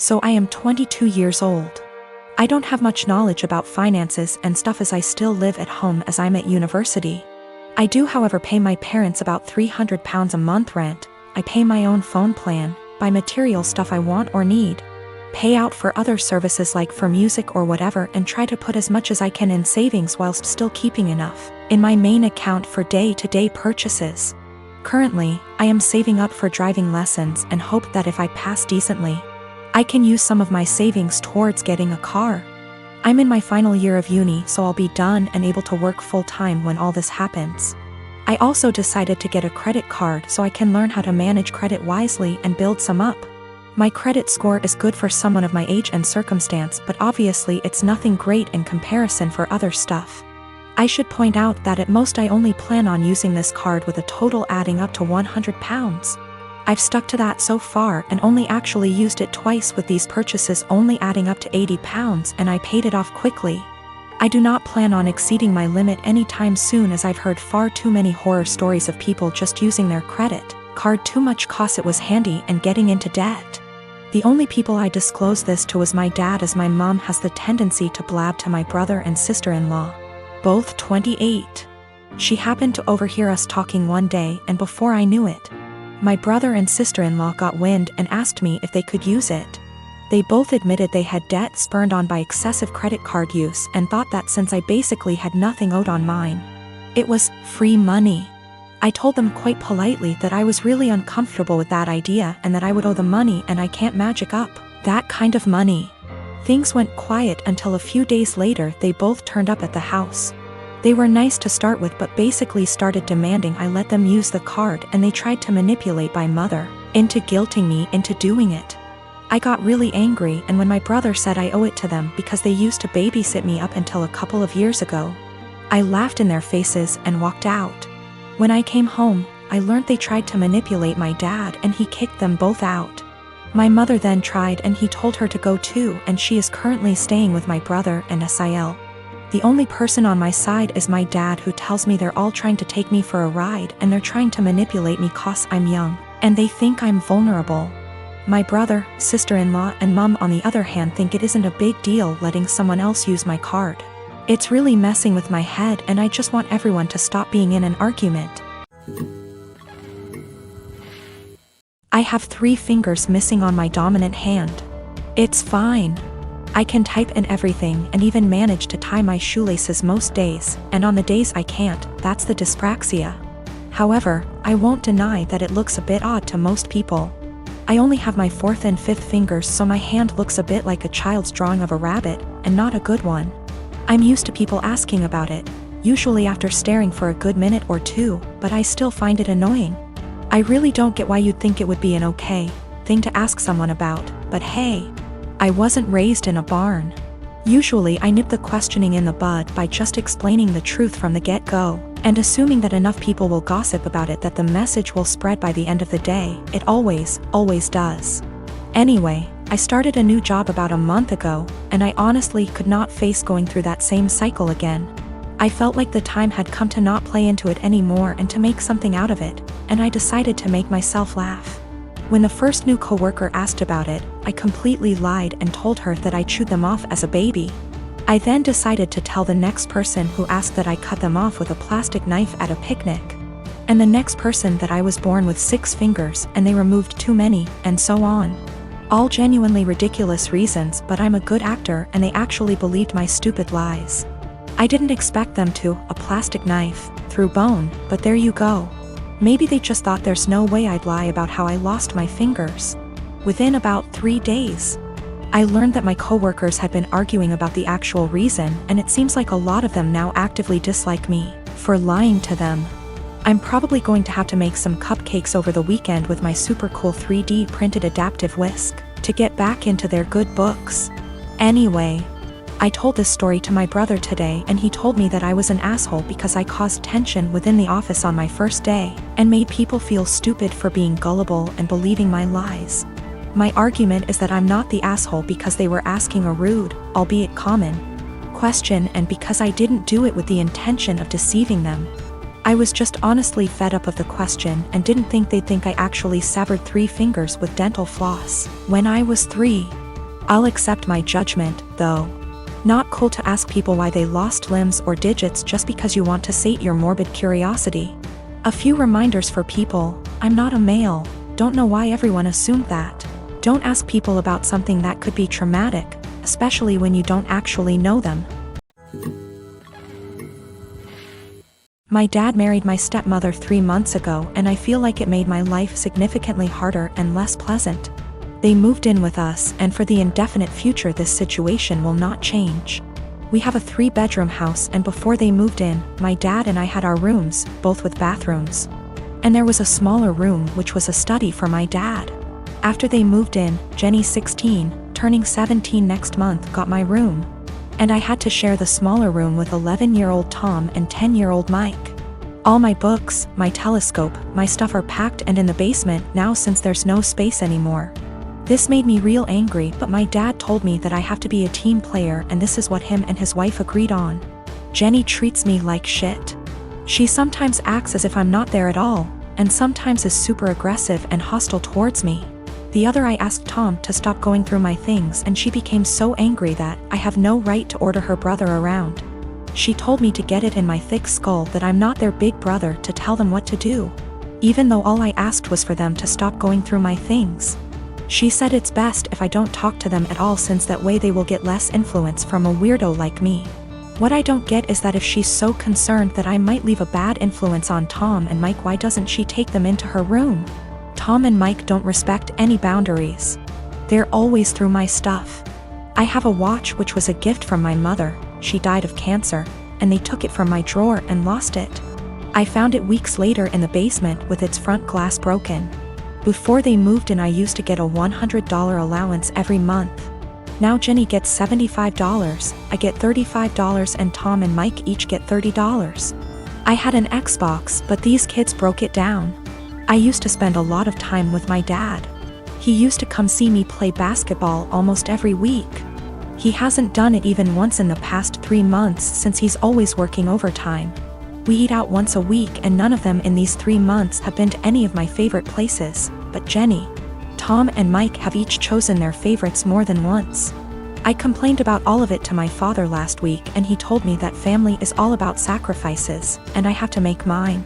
So I am 22 years old. I don't have much knowledge about finances and stuff as I still live at home as I'm at university. I do however pay my parents about £300 a month rent, I pay my own phone plan, buy material stuff I want or need, pay out for other services like for music or whatever, and try to put as much as I can in savings whilst still keeping enough in my main account for day-to-day purchases. Currently, I am saving up for driving lessons and hope that if I pass decently, I can use some of my savings towards getting a car. I'm in my final year of uni, so I'll be done and able to work full-time when all this happens. I also decided to get a credit card so I can learn how to manage credit wisely and build some up. My credit score is good for someone of my age and circumstance, but obviously it's nothing great in comparison for other stuff. I should point out that at most I only plan on using this card with a total adding up to £100. I've stuck to that so far and only actually used it twice, with these purchases only adding up to £80, and I paid it off quickly. I do not plan on exceeding my limit anytime soon, as I've heard far too many horror stories of people just using their credit card too much cause it was handy and getting into debt. The only people I disclose this to was my dad, as my mom has the tendency to blab to my brother and sister-in-law, both 28. She happened to overhear us talking one day, and before I knew it, my brother and sister-in-law got wind and asked me if they could use it. They both admitted they had debt spurned on by excessive credit card use and thought that since I basically had nothing owed on mine, it was free money. I told them quite politely that I was really uncomfortable with that idea and that I would owe the money and I can't magic up that kind of money. Things went quiet until a few days later they both turned up at the house. They were nice to start with, but basically started demanding I let them use the card, and they tried to manipulate my mother into guilting me into doing it. I got really angry, and when my brother said I owe it to them because they used to babysit me up until a couple of years ago, I laughed in their faces and walked out. When I came home, I learned they tried to manipulate my dad and he kicked them both out. My mother then tried and he told her to go too, and she is currently staying with my brother and Sil. The only person on my side is my dad, who tells me they're all trying to take me for a ride and they're trying to manipulate me cause I'm young and they think I'm vulnerable. My brother, sister-in-law and mom on the other hand think it isn't a big deal letting someone else use my card. It's really messing with my head, and I just want everyone to stop being in an argument. I have 3 fingers missing on my dominant hand. It's fine. I can type and everything, and even manage to tie my shoelaces most days, and on the days I can't, that's the dyspraxia. However, I won't deny that it looks a bit odd to most people. I only have my 4th and 5th fingers, so my hand looks a bit like a child's drawing of a rabbit, and not a good one. I'm used to people asking about it, usually after staring for a good minute or two, but I still find it annoying. I really don't get why you'd think it would be an okay thing to ask someone about, but hey, I wasn't raised in a barn. Usually I nip the questioning in the bud by just explaining the truth from the get-go, and assuming that enough people will gossip about it that the message will spread by the end of the day. It always does. Anyway, I started a new job about a month ago, and I honestly could not face going through that same cycle again. I felt like the time had come to not play into it anymore and to make something out of it, and I decided to make myself laugh. When the first new coworker asked about it, I completely lied and told her that I chewed them off as a baby. I then decided to tell the next person who asked that I cut them off with a plastic knife at a picnic. And the next person that I was born with 6 fingers and they removed too many, and so on. All genuinely ridiculous reasons, but I'm a good actor and they actually believed my stupid lies. I didn't expect them to, a plastic knife, through bone, but there you go. Maybe they just thought there's no way I'd lie about how I lost my fingers. Within about 3 days, I learned that my coworkers had been arguing about the actual reason, and it seems like a lot of them now actively dislike me for lying to them. I'm probably going to have to make some cupcakes over the weekend with my super cool 3D printed adaptive whisk to get back into their good books. Anyway, I told this story to my brother today, and he told me that I was an asshole because I caused tension within the office on my first day and made people feel stupid for being gullible and believing my lies. My argument is that I'm not the asshole because they were asking a rude, albeit common, question, and because I didn't do it with the intention of deceiving them. I was just honestly fed up of the question and didn't think they'd think I actually severed 3 fingers with dental floss when I was 3. I'll accept my judgment, though. Not cool to ask people why they lost limbs or digits just because you want to sate your morbid curiosity. A few reminders for people: I'm not a male, don't know why everyone assumed that. Don't ask people about something that could be traumatic, especially when you don't actually know them. My dad married my stepmother 3 months ago, and I feel like it made my life significantly harder and less pleasant. They moved in with us, and for the indefinite future this situation will not change. We have a 3-bedroom house, and before they moved in, my dad and I had our rooms, both with bathrooms. And there was a smaller room which was a study for my dad. After they moved in, Jenny, 16, turning 17 next month, got my room. And I had to share the smaller room with 11-year-old Tom and 10-year-old Mike. All my books, my telescope, my stuff are packed and in the basement now since there's no space anymore. This made me real angry, but my dad told me that I have to be a team player, and this is what him and his wife agreed on. Jenny treats me like shit. She sometimes acts as if I'm not there at all, and sometimes is super aggressive and hostile towards me. The other I asked Tom to stop going through my things, and she became so angry that I have no right to order her brother around. She told me to get it in my thick skull that I'm not their big brother to tell them what to do, even though all I asked was for them to stop going through my things. She said it's best if I don't talk to them at all, since that way they will get less influence from a weirdo like me. What I don't get is that if she's so concerned that I might leave a bad influence on Tom and Mike, why doesn't she take them into her room? Tom and Mike don't respect any boundaries. They're always through my stuff. I have a watch which was a gift from my mother. She died of cancer, and they took it from my drawer and lost it. I found it weeks later in the basement with its front glass broken. Before they moved in, I used to get a $100 allowance every month. Now Jenny gets $75, I get $35, and Tom and Mike each get $30. I had an Xbox, but these kids broke it down. I used to spend a lot of time with my dad. He used to come see me play basketball almost every week. He hasn't done it even once in the past 3 months since he's always working overtime. We eat out once a week, and none of them in these 3 months have been to any of my favorite places, but Jenny, Tom and Mike have each chosen their favorites more than once. I complained about all of it to my father last week, and he told me that family is all about sacrifices, and I have to make mine.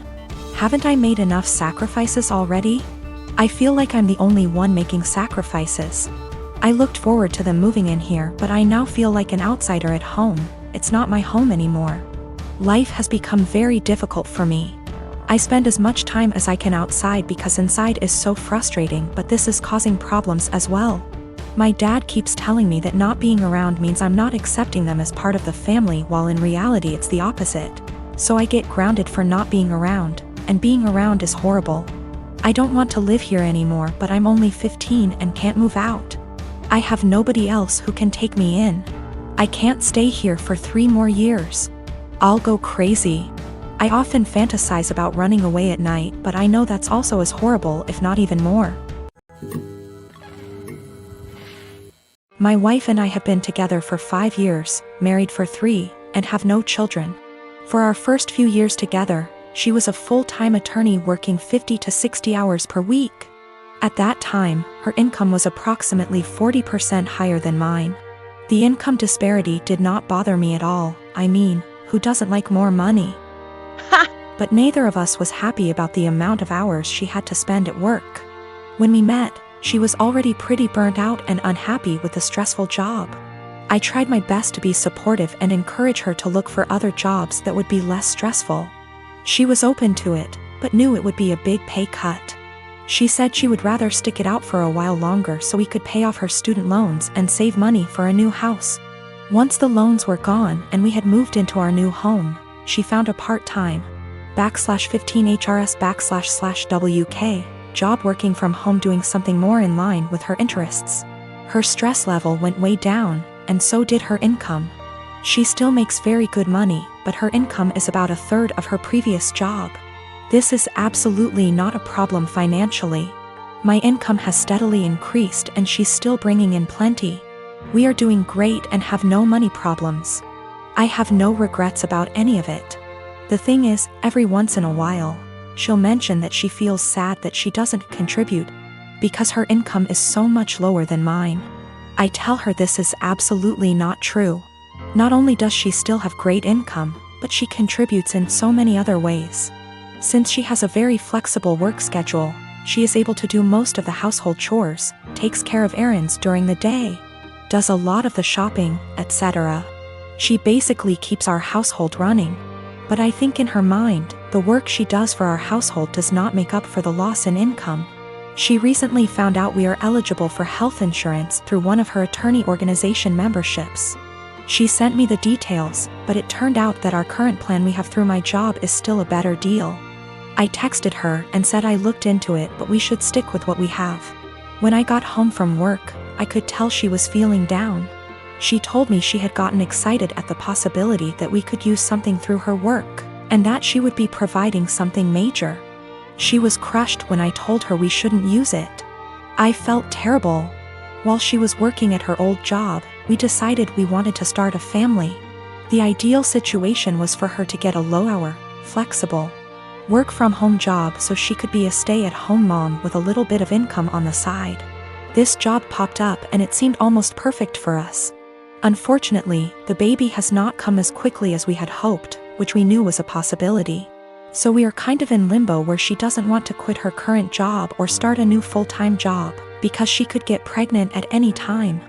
Haven't I made enough sacrifices already? I feel like I'm the only one making sacrifices. I looked forward to them moving in here, but I now feel like an outsider at home. It's not my home anymore. Life has become very difficult for me. I spend as much time as I can outside because inside is so frustrating, but this is causing problems as well. My dad keeps telling me that not being around means I'm not accepting them as part of the family, while in reality it's the opposite. So I get grounded for not being around, and being around is horrible. I don't want to live here anymore, but I'm only 15 and can't move out. I have nobody else who can take me in. I can't stay here for 3 more years. I'll go crazy. I often fantasize about running away at night, but I know that's also as horrible, if not even more. My wife and I have been together for 5 years, married for 3, and have no children. For our first few years together, she was a full-time attorney working 50 to 60 hours per week. At that time, her income was approximately 40% higher than mine. The income disparity did not bother me at all. I mean, who doesn't like more money? But neither of us was happy about the amount of hours she had to spend at work. When we met, she was already pretty burnt out and unhappy with the stressful job. I tried my best to be supportive and encourage her to look for other jobs that would be less stressful. She was open to it, but knew it would be a big pay cut. She said she would rather stick it out for a while longer so we could pay off her student loans and save money for a new house. Once the loans were gone and we had moved into our new home, she found a part-time /15HRS//WK job working from home, doing something more in line with her interests. Her stress level went way down, and so did her income. She still makes very good money, but her income is about a third of her previous job. This is absolutely not a problem financially. My income has steadily increased and she's still bringing in plenty. We are doing great and have no money problems. I have no regrets about any of it. The thing is, every once in a while, she'll mention that she feels sad that she doesn't contribute because her income is so much lower than mine. I tell her this is absolutely not true. Not only does she still have great income, but she contributes in so many other ways. Since she has a very flexible work schedule, she is able to do most of the household chores, takes care of errands during the day, does a lot of the shopping, etc. She basically keeps our household running. But I think in her mind, the work she does for our household does not make up for the loss in income. She recently found out we are eligible for health insurance through one of her attorney organization memberships. She sent me the details, but it turned out that our current plan we have through my job is still a better deal. I texted her and said I looked into it, but we should stick with what we have. When I got home from work, I could tell she was feeling down. She told me she had gotten excited at the possibility that we could use something through her work, and that she would be providing something major. She was crushed when I told her we shouldn't use it. I felt terrible. While she was working at her old job, we decided we wanted to start a family. The ideal situation was for her to get a low-hour, flexible, work-from-home job so she could be a stay-at-home mom with a little bit of income on the side. This job popped up and it seemed almost perfect for us. Unfortunately, the baby has not come as quickly as we had hoped, which we knew was a possibility. So we are kind of in limbo where she doesn't want to quit her current job or start a new full-time job, because she could get pregnant at any time.